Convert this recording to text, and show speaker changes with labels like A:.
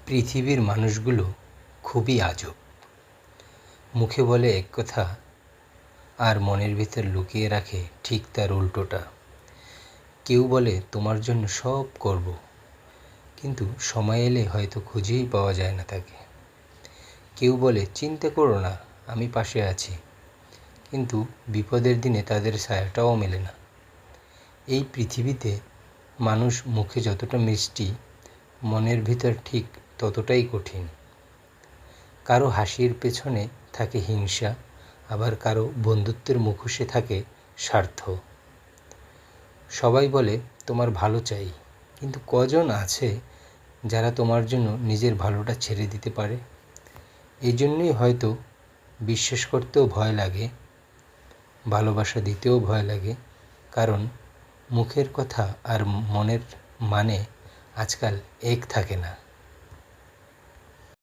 A: পৃথিবীর মানুষগুলো খুবই আজব। মুখে বলে এক কথা আর মনের ভিতর লুকিয়ে রাখে ঠিক তার উল্টোটা। কেউ বলে তোমার জন্য সব করব, কিন্তু সময় এলে হয়তো খুঁজেই পাওয়া যায় না তাকে। কেউ বলে চিন্তা করো না, আমি পাশে আছি, কিন্তু বিপদের দিনে তাদের ছায়াটাও মেলে না। এই পৃথিবীতে মানুষ মুখে যতটা মিষ্টি, মনের ভিতর ঠিক ততটাই কঠিন। কারো হাসির পেছনে থাকে হিংসা, আবার কারো বন্ধুত্বের মুখোশে থাকে স্বার্থ। সবাই বলে তোমার ভালো চাই, কিন্তু কজন আছে যারা তোমার জন্য নিজের ভালোটা ছেড়ে দিতে পারে? এই জন্যই হয়তো বিশ্বাস করতেও ভয় লাগে, ভালোবাসা দিতেও ভয় লাগে, কারণ মুখের কথা আর মনের মানে আজকাল এক থাকে না।